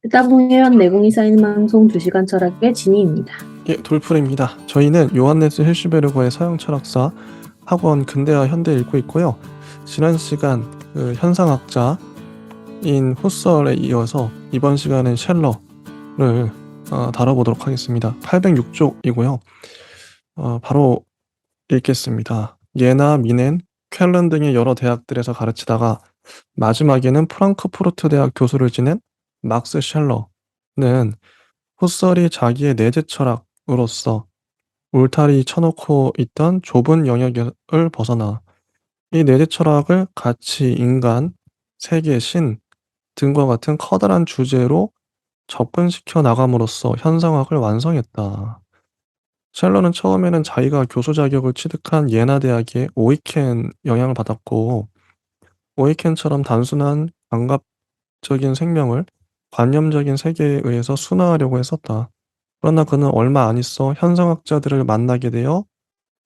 듣다 보면 내공이 쌓이는 방송 2시간 철학의 진희입니다. 예, 돌풀입니다. 저희는 요한네스 헬슈베르거의 서양 철학사 학원 근대화 현대 읽고 있고요. 지난 시간 현상학자인 후설에 이어서 이번 시간은 셸러를 다뤄보도록 하겠습니다. 806쪽이고요. 바로 읽겠습니다. 예나 미넨, 쾰른 등의 여러 대학들에서 가르치다가 마지막에는 프랑크푸르트 대학 교수를 지낸 막스 셸러는 후설이 자기의 내재 철학으로서 울타리 쳐놓고 있던 좁은 영역을 벗어나 이 내재 철학을 가치, 인간, 세계, 신 등과 같은 커다란 주제로 접근시켜 나감으로써 현상학을 완성했다. 셸러는 처음에는 자기가 교수 자격을 취득한 예나 대학의 오이켄 영향을 받았고, 오이켄처럼 단순한 감각적인 생명을 관념적인 세계에 의해서 순화하려고 했었다. 그러나 그는 얼마 안 있어 현상학자들을 만나게 되어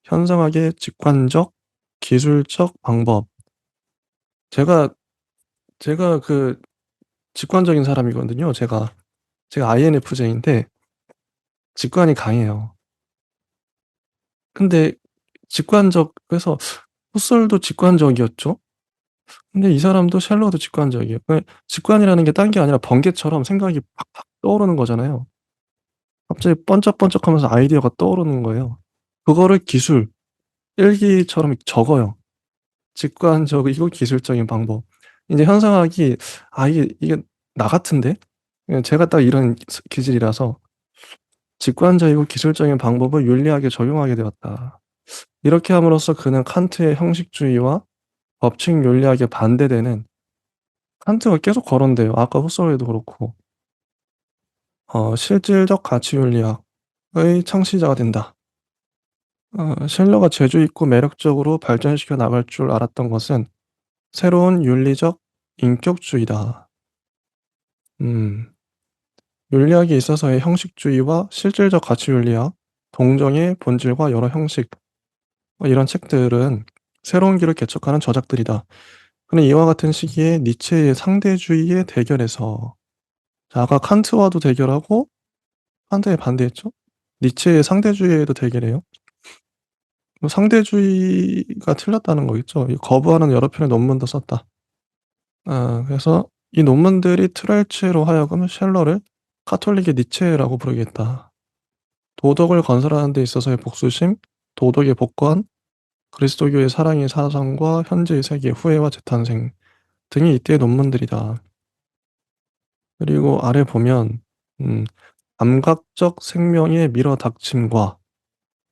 현상학의 직관적, 기술적 방법. 제가 직관적인 사람이거든요. 제가 INFJ인데 직관이 강해요. 근데 그래서 후설도 직관적이었죠. 근데 이 사람도 셸러도 직관적이에요. 직관이라는 게 딴 게 아니라 번개처럼 생각이 팍팍 떠오르는 거잖아요. 갑자기 번쩍번쩍하면서 아이디어가 떠오르는 거예요. 그거를 기술, 일기처럼 적어요. 직관적이고 기술적인 방법. 이제 현상학이 이게 나 같은데? 제가 딱 이런 기질이라서 직관적이고 기술적인 방법을 윤리학에 적용하게 되었다. 이렇게 함으로써 그는 칸트의 형식주의와 법칙 윤리학에 반대되는 칸트가 계속 거론돼요. 아까 후설에도 그렇고 실질적 가치 윤리학의 창시자가 된다. 셸러가 재주 있고 매력적으로 발전시켜 나갈 줄 알았던 것은 새로운 윤리적 인격주의다. 윤리학에 있어서의 형식주의와 실질적 가치 윤리학, 동정의 본질과 여러 형식, 이런 책들은 새로운 길을 개척하는 저작들이다. 근데 이와 같은 시기에 니체의 상대주의의 대결에서, 자, 아까 칸트와도 대결하고 칸트에 반대했죠? 니체의 상대주의에도 대결해요. 상대주의가 틀렸다는 거겠죠. 거부하는 여러 편의 논문도 썼다. 그래서 이 논문들이 트랄츠로 하여금 셸러를 카톨릭의 니체라고 부르겠다. 도덕을 건설하는 데 있어서의 복수심, 도덕의 복권, 그리스도교의 사랑의 사상과 현재의 세계, 후회와 재탄생 등이 이때의 논문들이다. 그리고 아래 보면 감각적 생명의 밀어닥침과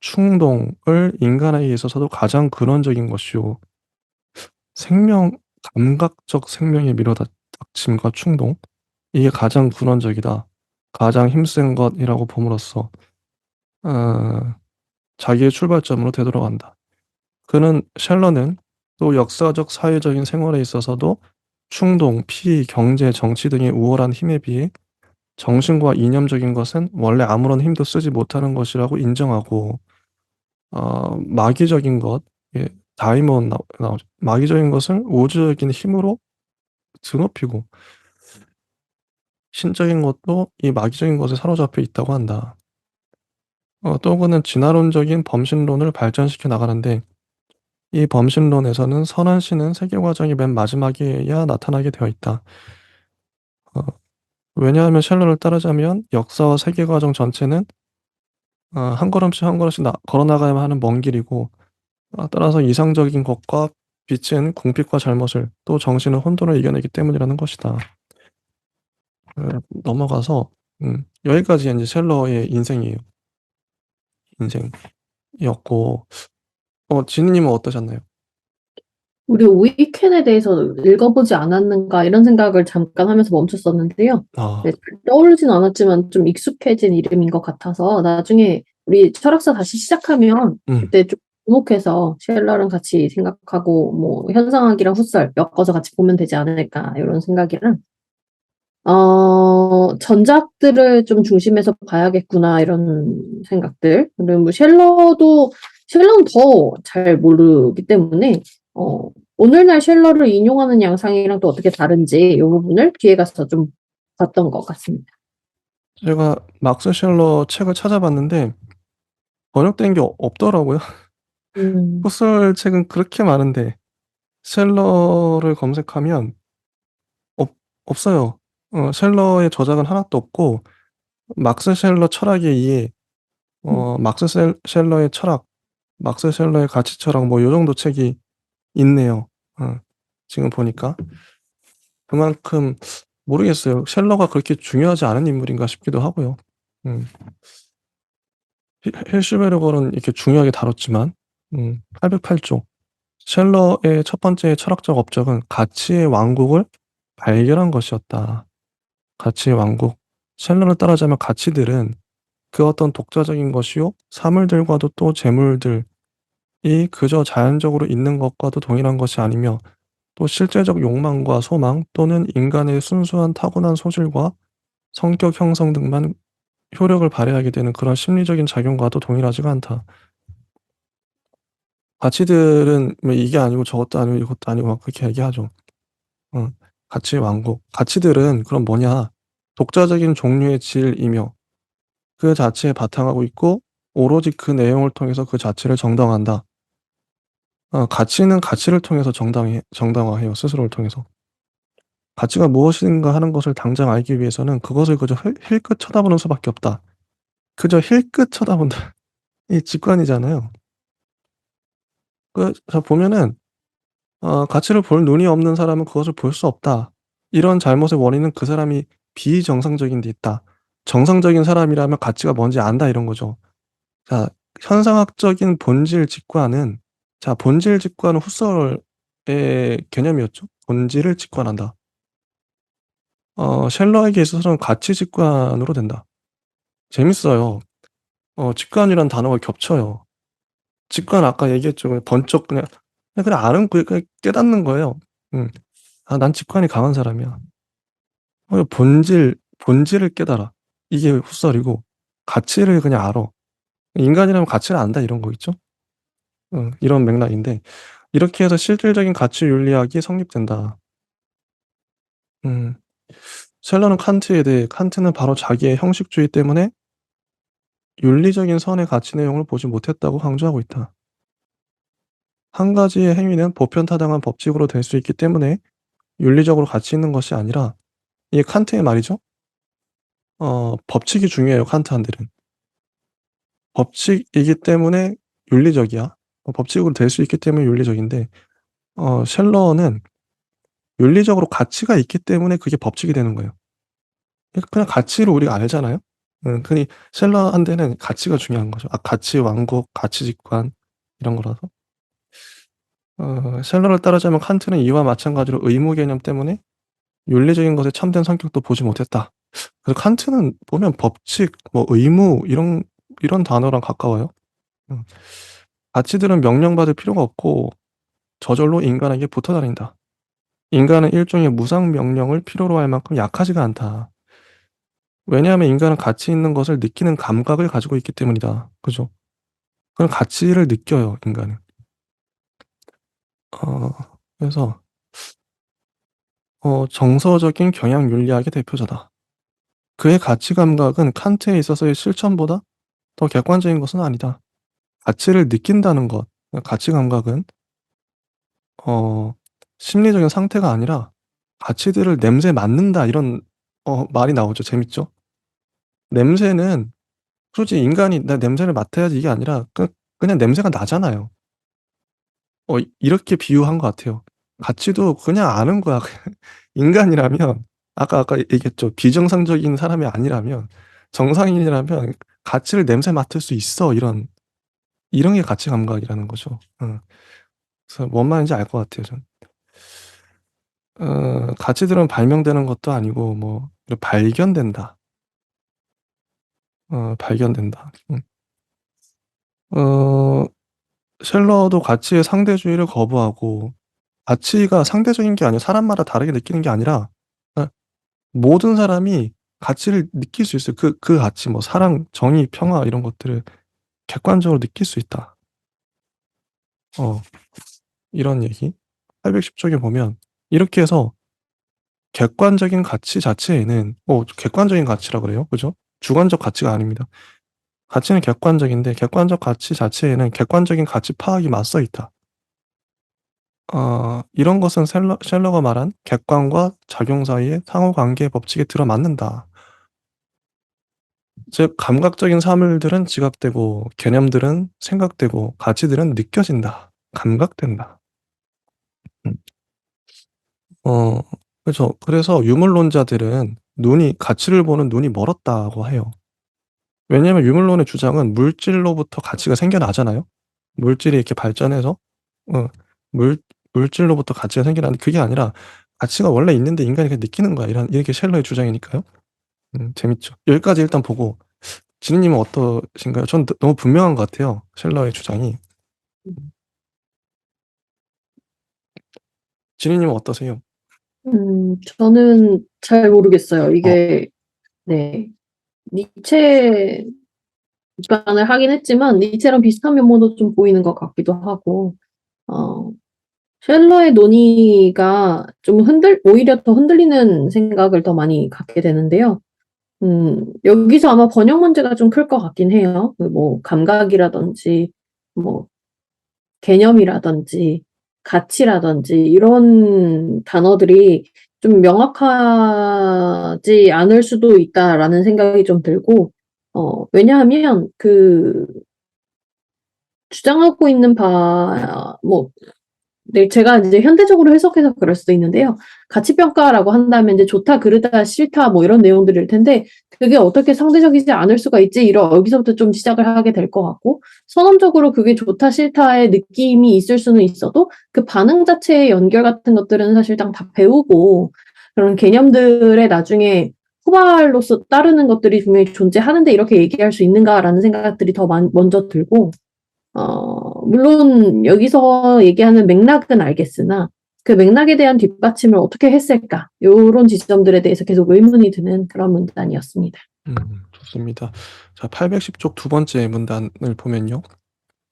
충동을 인간에게 있어서도 가장 근원적인 것이요. 감각적 생명의 밀어닥침과 충동, 이게 가장 근원적이다. 가장 힘센 것이라고 봄으로써 자기의 출발점으로 되돌아간다. 셸러는 또 역사적 사회적인 생활에 있어서도 충동, 피, 경제, 정치 등의 우월한 힘에 비해 정신과 이념적인 것은 원래 아무런 힘도 쓰지 못하는 것이라고 인정하고, 마귀적인 것, 예, 다이몬 나오죠. 마귀적인 것을 우주적인 힘으로 드높이고, 신적인 것도 이 마귀적인 것에 사로잡혀 있다고 한다. 또 그는 진화론적인 범신론을 발전시켜 나가는데, 이 범신론에서는 선한 신은 세계 과정이 맨 마지막에야 나타나게 되어 있다. 어, 왜냐하면 셸러를 따르자면 역사와 세계 과정 전체는 한 걸음씩 한 걸음씩 걸어 나가야만 하는 먼 길이고, 따라서 이상적인 것과 빛은 궁핍과 잘못을, 또 정신은 혼돈을 이겨내기 때문이라는 것이다. 넘어가서 여기까지 이제 셸러의 인생이에요. 인생이었고, 진우님은 어떠셨나요? 우리 오이켄에 대해서 읽어보지 않았는가 이런 생각을 잠깐 하면서 멈췄었는데요. 아, 네, 떠오르진 않았지만 좀 익숙해진 이름인 것 같아서 나중에 우리 철학사 다시 시작하면 음, 그때 좀 주목해서 셸러랑 같이 생각하고 뭐 현상학이랑 후설 엮어서 같이 보면 되지 않을까 이런 생각이랑 전작들을 좀 중심에서 봐야겠구나 이런 생각들. 그리고 뭐 셸러는 더 잘 모르기 때문에 오늘날 셸러를 인용하는 양상이랑 또 어떻게 다른지 이 부분을 뒤에 가서 좀 봤던 것 같습니다. 제가 막스 쉘러 책을 찾아봤는데 번역된 게 없더라고요. 음, 소설 책은 그렇게 많은데 쉘러를 검색하면 없 없어요. 쉘러의 저작은 하나도 없고 막스 쉘러 철학에 의해 음, 막스 쉘러의 철학, 막스 쉘러의 가치 철학 뭐 요 정도 책이 있네요. 어 지금 보니까. 그만큼 모르겠어요. 쉘러가 그렇게 중요하지 않은 인물인가 싶기도 하고요. 음. 힐슈베르거는 이렇게 중요하게 다뤘지만 808조 쉘러의 첫 번째 철학적 업적은 가치의 왕국을 발견한 것이었다. 가치의 왕국. 쉘러를 따라자면 가치들은 그 어떤 독자적인 것이요 사물들과도 또 재물들이 그저 자연적으로 있는 것과도 동일한 것이 아니며 또 실제적 욕망과 소망 또는 인간의 순수한 타고난 소질과 성격 형성 등만 효력을 발휘하게 되는 그런 심리적인 작용과도 동일하지가 않다. 가치들은 뭐 이게 아니고 저것도 아니고 이것도 아니고 막 그렇게 얘기하죠. 어. 가치의 왕국. 가치들은 그럼 뭐냐? 독자적인 종류의 질이며 그 자체에 바탕하고 있고 오로지 그 내용을 통해서 그 자체를 정당화한다. 가치는 가치를 통해서 정당화해요. 스스로를 통해서. 가치가 무엇인가 하는 것을 당장 알기 위해서는 그것을 그저 힐끗 쳐다보는 수밖에 없다. 그저 힐끗 쳐다본다. 이 직관이잖아요. 자 보면은 가치를 볼 눈이 없는 사람은 그것을 볼 수 없다. 이런 잘못의 원인은 그 사람이 비정상적인 데 있다. 정상적인 사람이라면 가치가 뭔지 안다 이런 거죠. 자, 현상학적인 본질 직관은 본질 직관은 후설의 개념이었죠. 본질을 직관한다. 셸러에게 있어서는 가치 직관으로 된다. 재밌어요. 직관이란 단어가 겹쳐요. 직관 아까 얘기했죠. 그냥 번쩍 그냥 아는 그냥 깨닫는 거예요. 음. 난 직관이 강한 사람이야. 본질을 깨달아. 이게 헛설이고 가치를 그냥 알아. 인간이라면 가치를 안다 이런 거 있죠? 이런 맥락인데 이렇게 해서 실질적인 가치 윤리학이 성립된다. 음. 셀러는 칸트에 대해 칸트는 바로 자기의 형식주의 때문에 윤리적인 선의 가치 내용을 보지 못했다고 강조하고 있다. 한 가지의 행위는 보편타당한 법칙으로 될 수 있기 때문에 윤리적으로 가치 있는 것이 아니라 이게 칸트의 말이죠. 법칙이 중요해요, 칸트한테는. 법칙이기 때문에 윤리적이야. 법칙으로 될 수 있기 때문에 윤리적인데 셀러는 윤리적으로 가치가 있기 때문에 그게 법칙이 되는 거예요. 그냥 가치를 우리가 알잖아요. 그니 셀러한테는 가치가 중요한 거죠. 가치 왕국, 가치 직관 이런 거라서. 셀러를 따르자면 칸트는 이와 마찬가지로 의무 개념 때문에 윤리적인 것에 참된 성격도 보지 못했다. 그래서 칸트는 보면 법칙, 뭐 의무 이런 단어랑 가까워요. 음. 가치들은 명령받을 필요가 없고 저절로 인간에게 붙어 다닌다. 인간은 일종의 무상 명령을 필요로 할 만큼 약하지가 않다. 왜냐하면 인간은 가치 있는 것을 느끼는 감각을 가지고 있기 때문이다. 그죠? 그런 가치를 느껴요, 인간은. 그래서 정서적인 경향 윤리학의 대표자다. 그의 가치 감각은 칸트에 있어서의 실천보다 더 객관적인 것은 아니다. 가치를 느낀다는 것, 가치 감각은 어, 심리적인 상태가 아니라 가치들을 냄새 맡는다 이런 말이 나오죠. 재밌죠? 냄새는 솔직히 인간이 나 냄새를 맡아야지 이게 아니라 그냥 냄새가 나잖아요. 이렇게 비유한 것 같아요. 가치도 그냥 아는 거야. 인간이라면 아까 얘기했죠. 비정상적인 사람이 아니라면 정상인이라면 가치를 냄새 맡을 수 있어. 이런 게 가치 감각이라는 거죠. 그래서 뭔 말인지 알 것 같아요, 전. 가치들은 발명되는 것도 아니고 뭐 발견된다. 발견된다. 어, 셀러도 가치의 상대주의를 거부하고 가치가 상대적인 게 아니라 사람마다 다르게 느끼는 게 아니라 어, 모든 사람이 가치를 느낄 수 있어요. 그 가치 뭐 사랑, 정의, 평화 이런 것들을 객관적으로 느낄 수 있다. 이런 얘기. 810쪽에 보면 이렇게 해서 객관적인 가치 자체에는 객관적인 가치라 그래요. 그죠? 주관적 가치가 아닙니다. 가치는 객관적인데 객관적 가치 자체에는 객관적인 가치 파악이 맞서 있다. 이런 것은 셀러가 말한 객관과 작용 사이의 상호관계 법칙에 들어맞는다. 즉 감각적인 사물들은 지각되고 개념들은 생각되고 가치들은 느껴진다. 감각된다. 음. 그래서 유물론자들은 가치를 보는 눈이 멀었다고 해요. 왜냐하면 유물론의 주장은 물질로부터 가치가 생겨나잖아요. 물질이 이렇게 발전해서 어, 물 물질로부터 가치가 생겨나는데 그게 아니라 가치가 원래 있는데 인간이 그냥 느끼는 거야. 이렇게 셸러의 주장이니까요. 재밌죠. 여기까지 일단 보고 지니님은 어떠신가요? 전 너무 분명한 것 같아요. 셸러의 주장이. 지니님은 어떠세요? 저는 잘 모르겠어요. 어, 이게, 네. 니체 비판을 하긴 했지만, 니체랑 비슷한 면모도 좀 보이는 것 같기도 하고, 어, 셀러의 논의가 좀 오히려 더 흔들리는 생각을 더 많이 갖게 되는데요. 여기서 아마 번역 문제가 좀 클 것 같긴 해요. 그 뭐, 감각이라든지, 뭐, 개념이라든지, 가치라든지, 이런 단어들이 좀 명확하지 않을 수도 있다라는 생각이 좀 들고, 왜냐하면 주장하고 있는 뭐, 네, 제가 이제 현대적으로 해석해서 그럴 수도 있는데요. 가치평가라고 한다면 이제 좋다, 그르다, 싫다, 뭐 이런 내용들일 텐데, 그게 어떻게 상대적이지 않을 수가 있지? 여기서부터 좀 시작을 하게 될 것 같고, 선언적으로 그게 좋다, 싫다의 느낌이 있을 수는 있어도, 그 반응 자체의 연결 같은 것들은 사실상 다 배우고, 그런 개념들의 나중에 후발로서 따르는 것들이 분명히 존재하는데 이렇게 얘기할 수 있는가라는 생각들이 더 먼저 들고, 물론 여기서 얘기하는 맥락은 알겠으나 그 맥락에 대한 뒷받침을 어떻게 했을까? 요런 지점들에 대해서 계속 의문이 드는 그런 문단이었습니다. 좋습니다. 자, 810쪽 두 번째 문단을 보면요.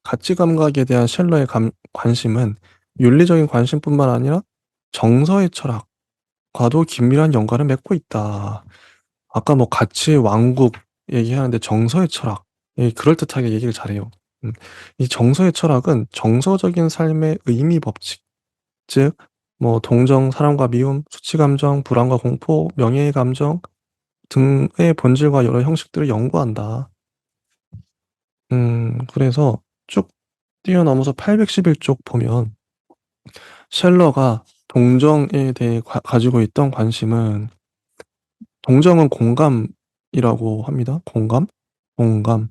가치 감각에 대한 셸러의 관심은 윤리적인 관심뿐만 아니라 정서의 철학과도 긴밀한 연관을 맺고 있다. 아까 뭐 가치의 왕국 얘기하는데 정서의 철학, 그럴듯하게 얘기를 잘해요. 이 정서의 철학은 정서적인 삶의 의미 법칙, 즉, 뭐 동정, 사랑과 미움, 수치 감정, 불안과 공포, 명예의 감정 등의 본질과 여러 형식들을 연구한다. 그래서 쭉 뛰어넘어서 811쪽 보면 셸러가 동정에 대해 가지고 있던 관심은 동정은 공감이라고 합니다. 공감에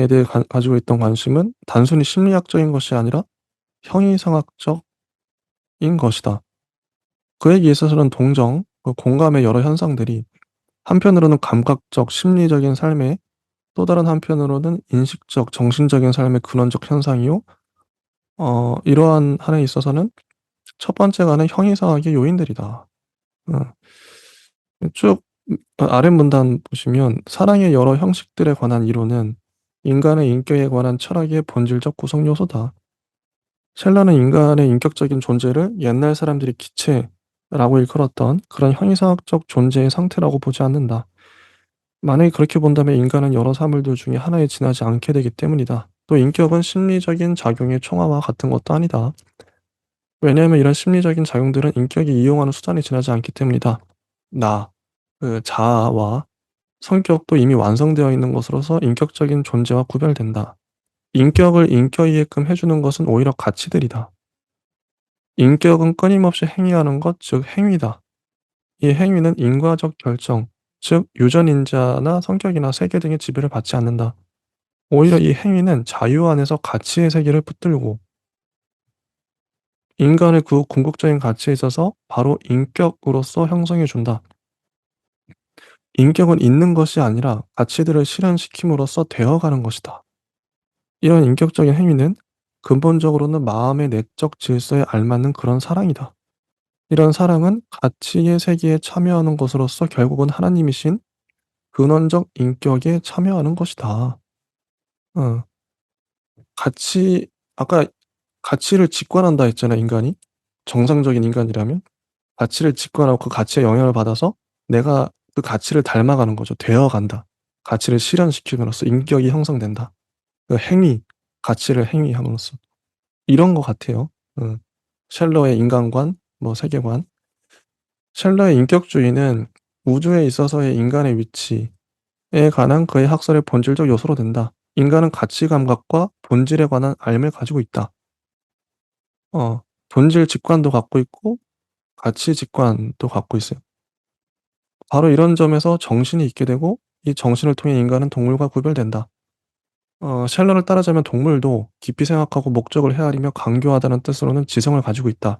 대해 가지고 있던 관심은 단순히 심리학적인 것이 아니라 형이상학적인 것이다. 그에게 있어서는 동정, 공감의 여러 현상들이 한편으로는 감각적, 심리적인 삶의 또 다른 한편으로는 인식적, 정신적인 삶의 근원적 현상이요. 이러한 한에 있어서는 첫 번째가는 형이상학의 요인들이다. 어, 쭉 아랫문단 보시면 사랑의 여러 형식들에 관한 이론은 인간의 인격에 관한 철학의 본질적 구성 요소다. 셀러는 인간의 인격적인 존재를 옛날 사람들이 기체라고 일컬었던 그런 형이상학적 존재의 상태라고 보지 않는다. 만약에 그렇게 본다면 인간은 여러 사물들 중에 하나에 지나지 않게 되기 때문이다. 또 인격은 심리적인 작용의 총합과 같은 것도 아니다. 왜냐하면 이런 심리적인 작용들은 인격이 이용하는 수단에 지나지 않기 때문이다. 자아와 성격도 이미 완성되어 있는 것으로서 인격적인 존재와 구별된다. 인격을 인격이게끔 해주는 것은 오히려 가치들이다. 인격은 끊임없이 행위하는 것, 즉 행위다. 이 행위는 인과적 결정, 즉 유전인자나 성격이나 세계 등의 지배를 받지 않는다. 오히려 이 행위는 자유 안에서 가치의 세계를 붙들고 인간의 그 궁극적인 가치에 있어서 바로 인격으로서 형성해 준다. 인격은 있는 것이 아니라 가치들을 실현시킴으로써 되어가는 것이다. 이런 인격적인 행위는 근본적으로는 마음의 내적 질서에 알맞는 그런 사랑이다. 이런 사랑은 가치의 세계에 참여하는 것으로서 결국은 하나님이신 근원적 인격에 참여하는 것이다. 어, 가치, 아까 가치를 직관한다 했잖아, 인간이. 정상적인 인간이라면. 가치를 직관하고 그 가치에 영향을 받아서 내가 그 가치를 닮아가는 거죠. 되어간다. 가치를 실현시킴으로써 인격이 형성된다. 그 행위, 가치를 행위함으로써. 이런 것 같아요. 셜러의 인간관, 뭐 세계관. 셜러의 인격주의는 우주에 있어서의 인간의 위치에 관한 그의 학설의 본질적 요소로 된다. 인간은 가치 감각과 본질에 관한 알을 가지고 있다. 본질 직관도 갖고 있고 가치 직관도 갖고 있어요. 바로 이런 점에서 정신이 있게 되고 이 정신을 통해 인간은 동물과 구별된다. 셜러를 따르자면 동물도 깊이 생각하고 목적을 헤아리며 강교하다는 뜻으로는 지성을 가지고 있다.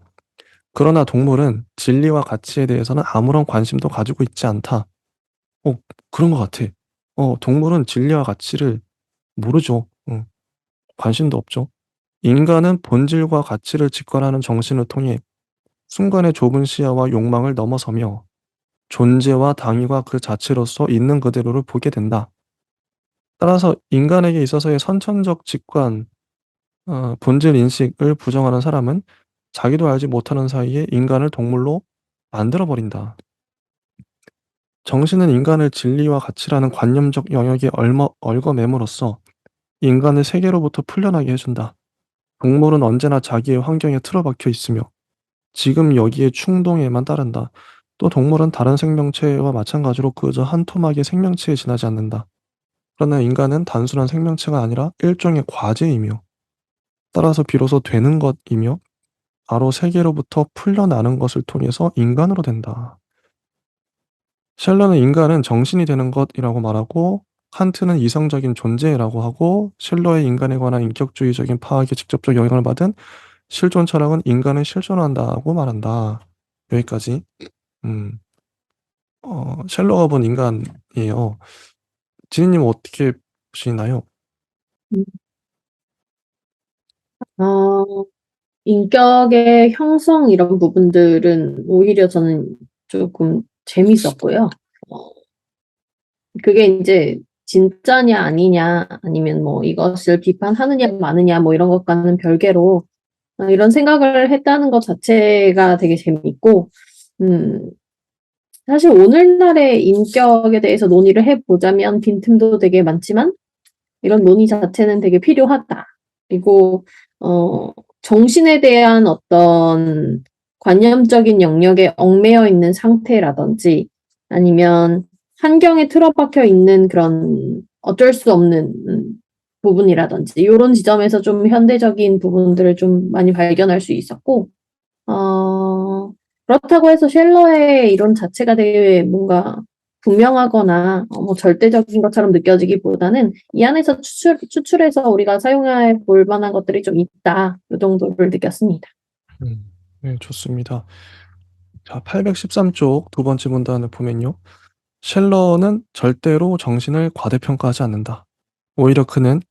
그러나 동물은 진리와 가치에 대해서는 아무런 관심도 가지고 있지 않다. 어, 그런 것 같아. 동물은 진리와 가치를 모르죠. 관심도 없죠. 인간은 본질과 가치를 직관하는 정신을 통해 순간의 좁은 시야와 욕망을 넘어서며 존재와 당위가 그 자체로서 있는 그대로를 보게 된다. 따라서 인간에게 있어서의 선천적 직관, 본질 인식을 부정하는 사람은 자기도 알지 못하는 사이에 인간을 동물로 만들어 버린다. 정신은 인간을 진리와 가치라는 관념적 영역에 얽어매므로써 인간을 세계로부터 풀려나게 해준다. 동물은 언제나 자기의 환경에 틀어박혀 있으며 지금 여기에 충동에만 따른다. 또 동물은 다른 생명체와 마찬가지로 그저 한 토막의 생명체에 지나지 않는다. 그러나 인간은 단순한 생명체가 아니라 일종의 과제이며 따라서 비로소 되는 것이며 바로 세계로부터 풀려나는 것을 통해서 인간으로 된다. 셜러는 인간은 정신이 되는 것이라고 말하고 칸트는 이성적인 존재라고 하고 실러의 인간에 관한 인격주의적인 파악에 직접적 영향을 받은 실존 철학은 인간은 실존한다고 말한다. 여기까지. 음, 셜러가 본 인간이에요. 지니님 어떻게 보시나요? 음. 어, 인격의 형성 이런 부분들은 오히려 저는 조금 재밌었고요. 어, 그게 이제 진짜냐 아니냐 아니면 뭐 이것을 비판하느냐 마느냐 뭐 이런 것과는 별개로 이런 생각을 했다는 것 자체가 되게 재밌고 음, 사실 오늘날의 인격에 대해서 논의를 해보자면 빈틈도 되게 많지만 이런 논의 자체는 되게 필요하다. 그리고 어, 정신에 대한 어떤 관념적인 영역에 얽매여 있는 상태라든지 아니면 환경에 틀어박혀 있는 그런 어쩔 수 없는 부분이라든지 이런 지점에서 좀 현대적인 부분들을 좀 많이 발견할 수 있었고 그렇다고 해서 쉘러의 이론 자체가 되게 뭔가 분명하거나 뭐 절대적인 것처럼 느껴지기보다는 이 안에서 추출해서 우리가 사용해 볼 만한 것들이 좀 있다. 이 정도를 느꼈습니다. 네, 좋습니다. 자, 813쪽 두 번째 문단을 보면요. 셸러는 절대로 정신을 과대평가하지 않는다. 오히려 그는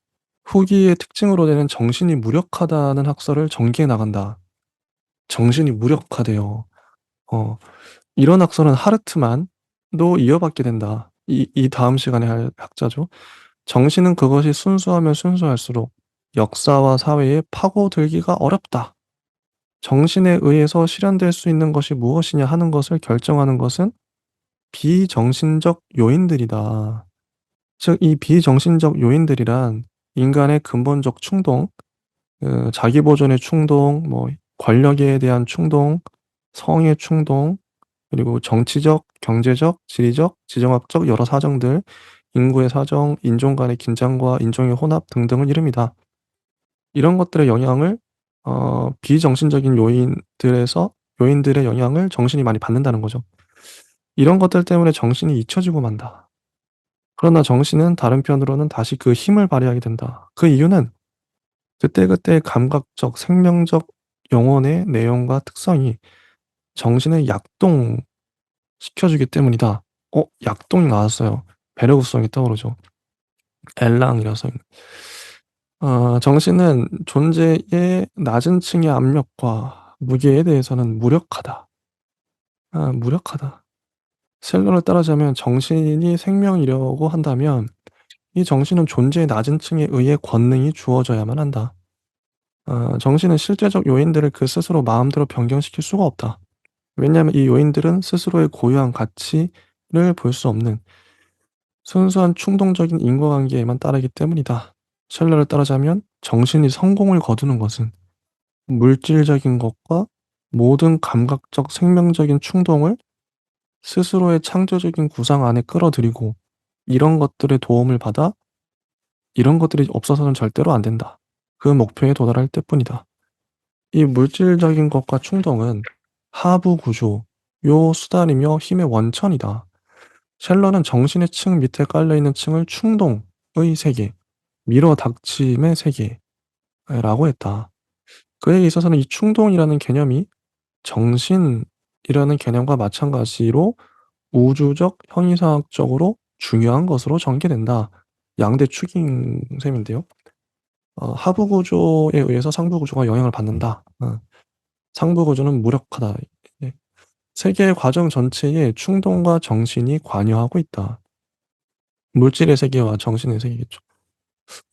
후기의 특징으로 되는 정신이 무력하다는 학설을 전개해 나간다. 정신이 무력하대요. 어, 이런 학설은 하르트만도 이어받게 된다. 이 다음 시간에 할 학자죠. 정신은 그것이 순수하면 순수할수록 역사와 사회에 파고들기가 어렵다. 정신에 의해서 실현될 수 있는 것이 무엇이냐 하는 것을 결정하는 것은 비정신적 요인들이다. 즉, 이 비정신적 요인들이란 인간의 근본적 충동, 자기 보존의 충동, 뭐 권력에 대한 충동, 성의 충동, 그리고 정치적, 경제적, 지리적, 지정학적 여러 사정들, 인구의 사정, 인종 간의 긴장과 인종의 혼합 등등을 이릅니다. 이런 것들의 영향을 비정신적인 요인들의 영향을 정신이 많이 받는다는 거죠. 이런 것들 때문에 정신이 잊혀지고 만다. 그러나 정신은 다른 편으로는 다시 그 힘을 발휘하게 된다. 그 이유는 그때그때 감각적, 생명적 영혼의 내용과 특성이 정신을 약동시켜주기 때문이다. 약동이 나왔어요. 배려구성이 떠오르죠. 엘랑이라서. 정신은 존재의 낮은 층의 압력과 무게에 대해서는 무력하다. 무력하다. 셀러를 따르자면 정신이 생명이려고 한다면 이 정신은 존재의 낮은 층에 의해 권능이 주어져야만 한다. 정신은 실제적 요인들을 그 스스로 마음대로 변경시킬 수가 없다. 왜냐하면 이 요인들은 스스로의 고유한 가치를 볼 수 없는 순수한 충동적인 인과관계에만 따르기 때문이다. 셜러를 따르자면 정신이 성공을 거두는 것은 물질적인 것과 모든 감각적 생명적인 충동을 스스로의 창조적인 구상 안에 끌어들이고 이런 것들의 도움을 받아 이런 것들이 없어서는 절대로 안 된다. 그 목표에 도달할 때뿐이다. 이 물질적인 것과 충동은 하부 구조, 요 수단이며 힘의 원천이다. 셜러는 정신의 층 밑에 깔려있는 층을 충동의 세계, 미러 닥침의 세계라고 했다. 그에 있어서는 이 충동이라는 개념이 정신이라는 개념과 마찬가지로 우주적, 형이상학적으로 중요한 것으로 전개된다. 양대 축인 셈인데요. 하부 구조에 의해서 상부 구조가 영향을 받는다. 상부 구조는 무력하다. 예. 세계의 과정 전체에 충동과 정신이 관여하고 있다. 물질의 세계와 정신의 세계겠죠.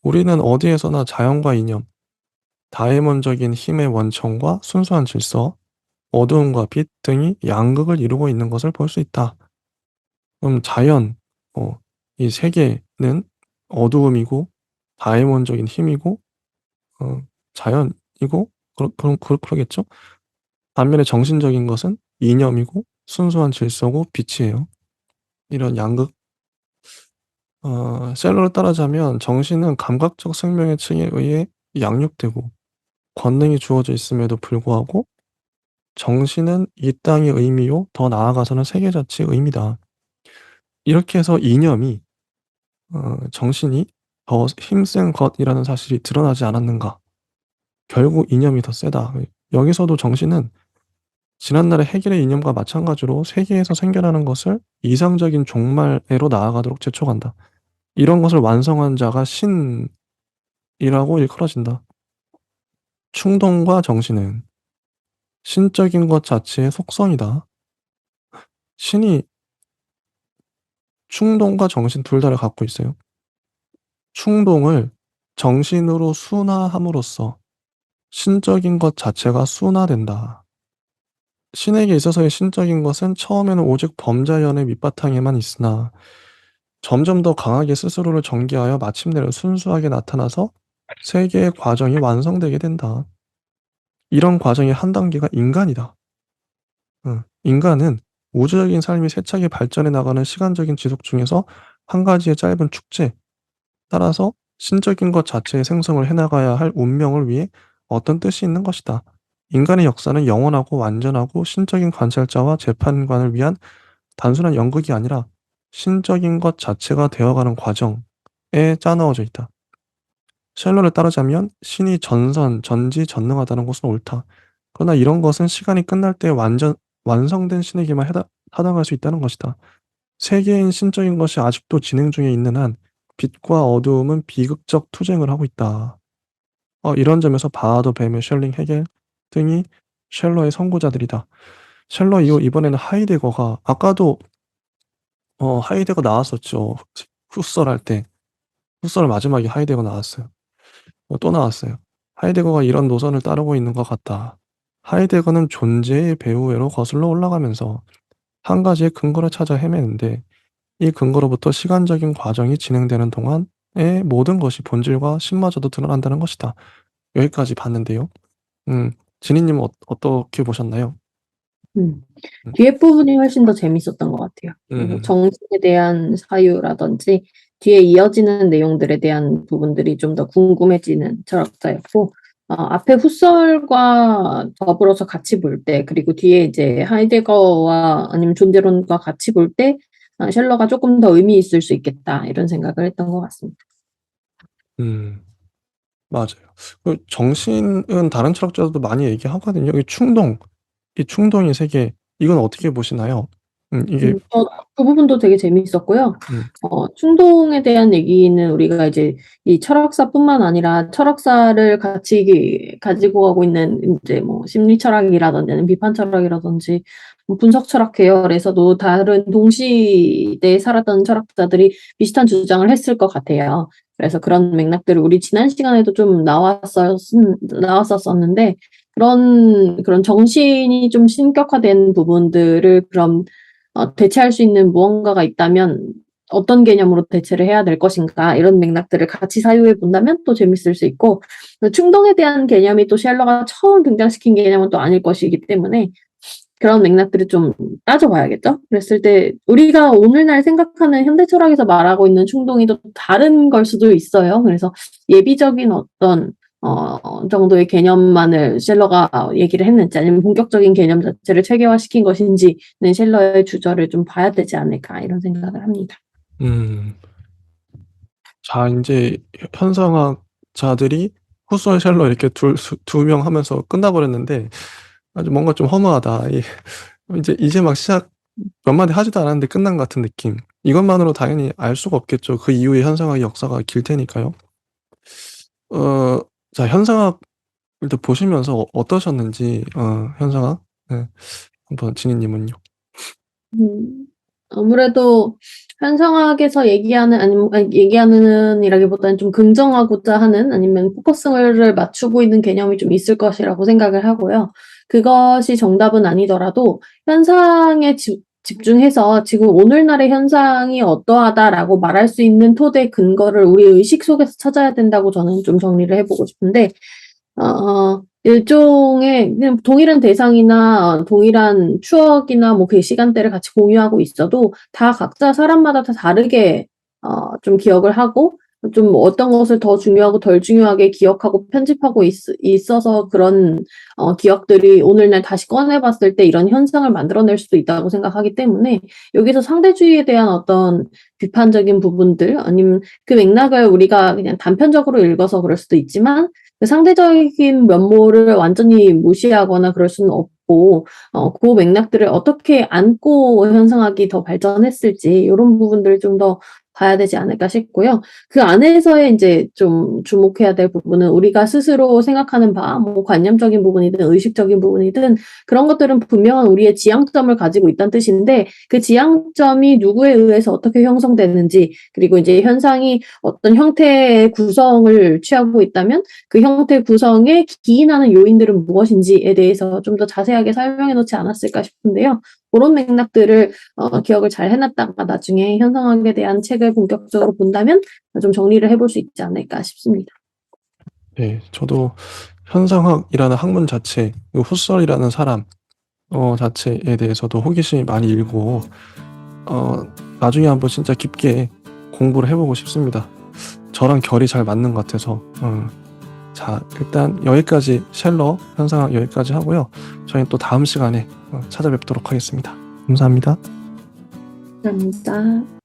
우리는 어디에서나 자연과 이념, 다이몬적인 힘의 원천과 순수한 질서, 어두움과 빛 등이 양극을 이루고 있는 것을 볼 수 있다. 그럼 자연, 이 세계는 어두움이고 다이몬적인 힘이고 자연이고 그러겠죠. 반면에 정신적인 것은 이념이고 순수한 질서고 빛이에요. 이런 양극 셀러를 따라자면 정신은 감각적 생명의 층에 의해 양육되고 권능이 주어져 있음에도 불구하고 정신은 이 땅의 의미요 더 나아가서는 세계 자체의 의미다. 이렇게 해서 이념이 정신이 더 힘센 것이라는 사실이 드러나지 않았는가. 결국 이념이 더 세다. 여기서도 정신은 지난날의 해결의 이념과 마찬가지로 세계에서 생겨나는 것을 이상적인 종말애로 나아가도록 제촉한다. 이런 것을 완성한 자가 신이라고 일컬어진다. 충동과 정신은 신적인 것 자체의 속성이다. 신이 충동과 정신 둘 다를 갖고 있어요. 충동을 정신으로 순화함으로써 신적인 것 자체가 순화된다. 신에게 있어서의 신적인 것은 처음에는 오직 범자연의 밑바탕에만 있으나 점점 더 강하게 스스로를 전개하여 마침내는 순수하게 나타나서 세계의 과정이 완성되게 된다. 이런 과정의 한 단계가 인간이다. 인간은 우주적인 삶이 세차게 발전해 나가는 시간적인 지속 중에서 한 가지의 짧은 축제, 따라서 신적인 것 자체의 생성을 해나가야 할 운명을 위해 어떤 뜻이 있는 것이다. 인간의 역사는 영원하고 완전하고 신적인 관찰자와 재판관을 위한 단순한 연극이 아니라 신적인 것 자체가 되어가는 과정에 짜넣어져 있다. 셜러를 따르자면 신이 전지전능하다는 것은 옳다. 그러나 이런 것은 시간이 끝날 때 완성된 신에게만 타당할 수 있다는 것이다. 세계인 신적인 것이 아직도 진행 중에 있는 한 빛과 어두움은 비극적 투쟁을 하고 있다. 이런 점에서 바하도, 베메, 셜링, 헤겔 등이 셜러의 선구자들이다. 셜러 이후 이번에는 하이데거가 아까도 하이데거 나왔었죠. 후설 할 때. 후설 마지막에 하이데거 나왔어요. 또 나왔어요. 하이데거가 이런 노선을 따르고 있는 것 같다. 하이데거는 존재의 배후회로 거슬러 올라가면서 한 가지의 근거를 찾아 헤매는데 이 근거로부터 시간적인 과정이 진행되는 동안의 모든 것이 본질과 신마저도 드러난다는 것이다. 여기까지 봤는데요. 지니님은 어떻게 보셨나요? 음. 음, 뒤에 부분이 훨씬 더 재밌었던 것 같아요. 그래서 음, 정신에 대한 사유라든지 뒤에 이어지는 내용들에 대한 부분들이 좀 더 궁금해지는 철학자였고, 앞에 후설과 더불어서 같이 볼 때, 그리고 뒤에 이제 하이데거와 아니면 존재론과 같이 볼 때, 셜러가 조금 더 의미 있을 수 있겠다, 이런 생각을 했던 것 같습니다. 음, 맞아요. 정신은 다른 철학자들도 많이 얘기하거든요. 이 충동의 세계, 이건 어떻게 보시나요? 이게, 그 부분도 되게 재밌었고요. 음, 충동에 대한 얘기는 우리가 이제 이 철학사뿐만 아니라 철학사를 같이 가지고 가고 있는 이제 뭐 심리 철학이라든지 비판 철학이라든지 뭐 분석 철학 계열에서도 다른 동시대에 살았던 철학자들이 비슷한 주장을 했을 것 같아요. 그래서 그런 맥락들을 우리 지난 시간에도 좀 나왔었었는데 그런 정신이 좀 신격화된 부분들을 그럼 대체할 수 있는 무언가가 있다면 어떤 개념으로 대체를 해야 될 것인가 이런 맥락들을 같이 사유해 본다면 또 재밌을 수 있고 충동에 대한 개념이 또 셜러가 처음 등장시킨 개념은 또 아닐 것이기 때문에 그런 맥락들을 좀 따져봐야겠죠. 그랬을 때 우리가 오늘날 생각하는 현대 철학에서 말하고 있는 충동이 또 다른 걸 수도 있어요. 그래서 예비적인 어떤 정도의 개념만을 셜러가 얘기를 했는지 아니면 본격적인 개념 자체를 체계화시킨 것인지는 셜러의 주저를 좀 봐야 되지 않을까 이런 생각을 합니다. 자, 이제 현상학자들이 후설 셜러 이렇게 두 명 하면서 끝나버렸는데 아주 뭔가 좀 허무하다. 이제 막 시작 몇 마디 하지도 않았는데 끝난 것 같은 느낌. 이것만으로 당연히 알 수가 없겠죠. 그 이후의 현상학의 역사가 길 테니까요. 자, 현상학 일단 보시면서 어떠셨는지, 현상학? 네. 한번 진희님은요. 아무래도 현상학에서 얘기하는이라기보다는 좀 긍정하고자 하는 아니면 포커스를 맞추고 있는 개념이 좀 있을 것이라고 생각을 하고요. 그것이 정답은 아니더라도 현상에 집중해서 지금 오늘날의 현상이 어떠하다라고 말할 수 있는 토대 근거를 우리 의식 속에서 찾아야 된다고 저는 좀 정리를 해보고 싶은데 일종의 그냥 동일한 대상이나 동일한 추억이나 뭐 그 시간대를 같이 공유하고 있어도 다 각자 사람마다 다 다르게 좀 기억을 하고 좀 어떤 것을 더 중요하고 덜 중요하게 기억하고 편집하고 있어서 그런 기억들이 오늘날 다시 꺼내봤을 때 이런 현상을 만들어낼 수도 있다고 생각하기 때문에 여기서 상대주의에 대한 어떤 비판적인 부분들 아니면 그 맥락을 우리가 그냥 단편적으로 읽어서 그럴 수도 있지만 그 상대적인 면모를 완전히 무시하거나 그럴 수는 없고 그 맥락들을 어떻게 안고 현상학이 더 발전했을지 이런 부분들을 좀 더 봐야 되지 않을까 싶고요. 그 안에서의 이제 좀 주목해야 될 부분은 우리가 스스로 생각하는 바, 뭐 관념적인 부분이든 의식적인 부분이든 그런 것들은 분명한 우리의 지향점을 가지고 있다는 뜻인데 그 지향점이 누구에 의해서 어떻게 형성되는지 그리고 이제 현상이 어떤 형태의 구성을 취하고 있다면 그 형태 구성에 기인하는 요인들은 무엇인지에 대해서 좀 더 자세하게 설명해 놓지 않았을까 싶은데요. 그런 맥락들을 기억을 잘 해놨다가 나중에 현상학에 대한 책을 본격적으로 본다면 좀 정리를 해볼 수 있지 않을까 싶습니다. 네, 저도 현상학이라는 학문 자체, 그리고 후설이라는 사람 자체에 대해서도 호기심이 많이 일고 나중에 한번 진짜 깊게 공부를 해보고 싶습니다. 저랑 결이 잘 맞는 것 같아서. 자, 일단 여기까지 셜러 현상학 여기까지 하고요. 저희는 또 다음 시간에 찾아뵙도록 하겠습니다. 감사합니다. 감사합니다.